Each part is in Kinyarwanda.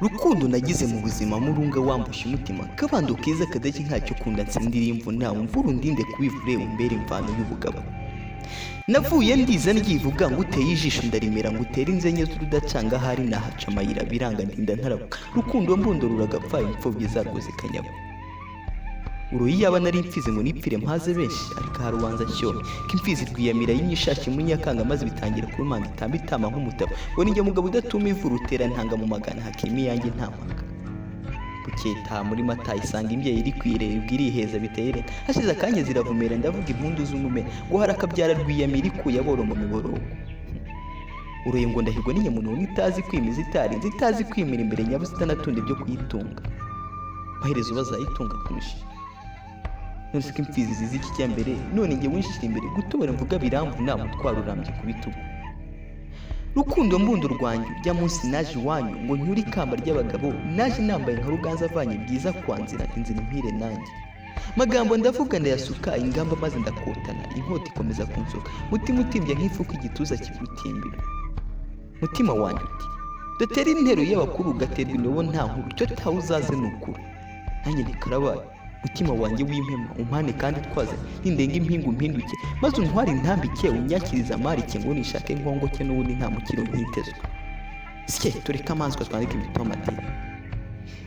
rukundo nagize mu buzima murunga wambushye umutima kabando keza kadaki ntacyo kunda nsindira imvu nta mvura undinde kubivure umbere imvano y'ubugabo navuye ndiza ndyivuga ngo uteye ijisho ndarimera ngo utere inzenye z'urudacanga hari nahaca amayira biranga ndinda ntarabuka rukundo mbundo ruragapfa imfubyi zarwo zikanyabo uruyi yaba nari imfizi ngo nipfire mpaze benshi ariko harubanza cyo k'imfizi rwiyamira y'inyishashi mu nyakanga maze bitangira kurumanga itamba itama nk'umutabo ngo ninjye mugabo udatuma ivu rutera ntanga mu magana hakimi yanjye ntamaga buketa muri mata isanga imbyeyi iri kwireba iriheza biteye hashize akanya ziravumera ndavuga impundu z'umume ngo harakabyara rwiyamira ikuye aboro mu miborogo uruye ngo ndahirwa n'inyamuntu itazi kwimiza itarinze itazi kwimira imbere nyabuze itanatunda ibyo kuyitunga amaherezo bazayitunga kurusha none se imfizi zizi iki cyambere none ngiye winshira imbere gutobora mvuga biramvu nta mutwaro urambye ku bitugu rukundo mbundo rwanjye rya munsi naje iwanyu ngo nyure ikamba ry'abagabo naje nambaye nka ruganza avanye byiza kwanzira inzira impire nanjye magambo ndavuga ndayasuka ingamba maze ndakotana inkota ikomeza kunsoka mutima utimbye nk'ifuku igituza kigutimbira mutima wanjye uti dutera intero y'abakuru gaterwa indobo nta nkuru cyo tawe uzaze n'ukuru nanjye nikarabaye mutima wanjye w'impema umpane kandi twaze nindenga impingu mpinduke maze untware intambike unyakiriza amarike ngo nishake nkongoke n'ubundi nta mukiro nkitezwe sike tureka amanzwa twandika ibitomati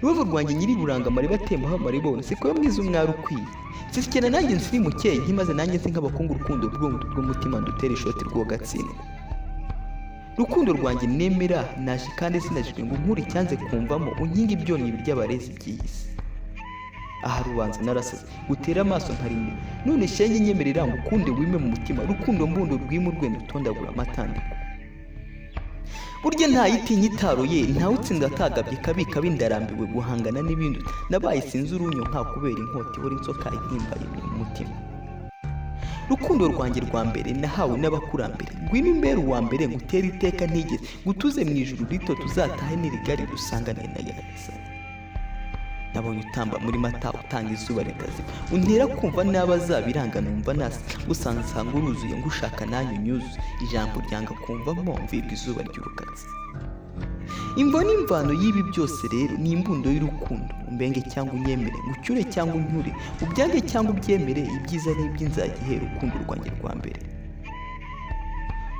ruvu rwanjye nyiri buranga mariba tembaho maribone siko yo mwiza umwari ukwiye sisikena nanjye nsiri mukeye nkimaze nanjye nsi nk'abakungu urukundo rw'umutima ndutera ishoti rwo gatsindwa rukundo rwanjye nemera naje kandi sinajijwe ngo nkuri cyanze kumvamo unkinga ibyonnyi by'abarezi by'isi aha rubanza narasaze gutera amaso nkarinde none shenge nyemerera ngo ukunde wime mu mutima rukundo mbundo rwimo urwendo utondagura amatandiko burya ntayitinya itaroye ntawutsinda atagabye kabika bindarambiwe guhangana n'ibindi nabaye sinzi urunyo nka kubera inkota ihora insoka ihimbaye mu mutima rukundo rwanjye rwa mbere nahawe n'abakurambere ngwino imbere uwa mbere ngutera iteka ntigeze gutuze mu ijuru rito tuzatahe n'irigari dusangane na yarisa nabonye utamba muri mata utanga izuba rikaziba untera kumva n'abazabiranga numva nasi gusanze nsanga uruzuye ngushaka nanyu nyuzu ijambo ryanga kumvamo mvirwa izuba ry'urukazi imvo n'imvano y'ibi byose rero ni imbundo y'urukundo umbenge cyangwa unyemere ngucyure cyangwa unyure ubyange cyangwa ubyemere ibyiza n'iby'inzagihe rukundo rwanjye rwa mbere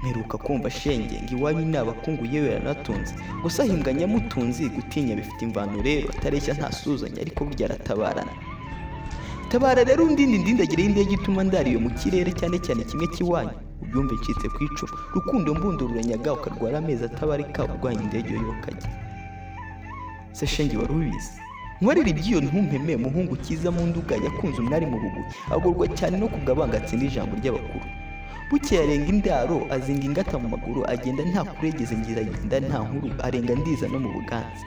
mperuka kumva shenge ngo iwanyu n'abakungu yewe yaranatunze gusa ahimbwa nyamutunzi gutinya bifite imvano rero atareshya ntasuzanya ariko burya aratabarana tabara rero undindi ndindagire y'indege ituma ndariyo mu kirere cyane cyane kimwe cy'iwanyu ubyumve ncitse ku icumu rukundo mbundo ruranyaga ukarwara amezi atabarika urwanya indege yokajya se shenge wari ubizi nkorera iby'iyo ntumpeme muhungu kiza mu nduga yakunze umwari mu bugwi agorwa cyane no kugabanga atsinda ijambo ry'abakuru buke yarenga indaro azinga ingata mu maguru agenda nta kuregeze ngira agenda nta nkuru arenga ndiza no mu buganza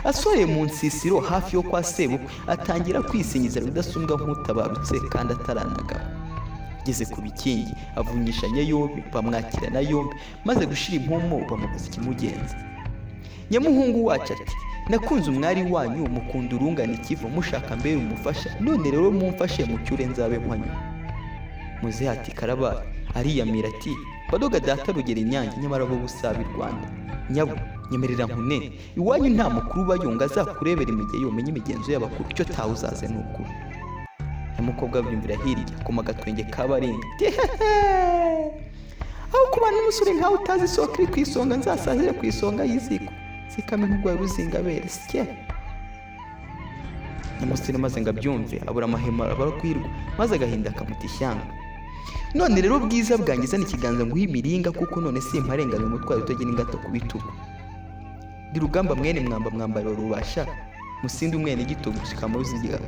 asoye mu nsisiro hafi yo kwa sebukwe atangira kwisinyiza rudasumbwa nk'utabarutse kandi ataranaga geze ku bikingi avunyishanya yombi bamwakirana yombi maze gushira impumu bamubaza ikimugenza nyamuhungu wacu ati nakunze umwari wanyu mukunda urungana ikivu mushaka mbere umufasha none rero mumfashe mucyure nzabe wanyu muze ati karabaye ariyamira ati badoga data rugera inyange nyamara bo busaba i Rwanda nyabo nyemerera nkune iwanyu nta mukuru bayunga azakurebera imige yomenye imigenzo y'abakuru cyo tawe uzaze n'ukuru umukobwa byumvira hirya koma gatwenge kabaringa aho kubana n'umusore nkawe utazi isoko iri kwisonga nzasazire ku isonga y'iziko sikame nk'urwaye ruzingabere sike umusore maze ngabyumve abura amahema barakwirwa maze agahinda kamuta ishyanga none rero bwiza bwanjye zana ikiganza nguha imiringa kuko none simparengana umutwaro utagira ingato ku bitugu ndi rugamba mwene mwamba mwambaro rubasha musinde umwene gito gushika mu ruziga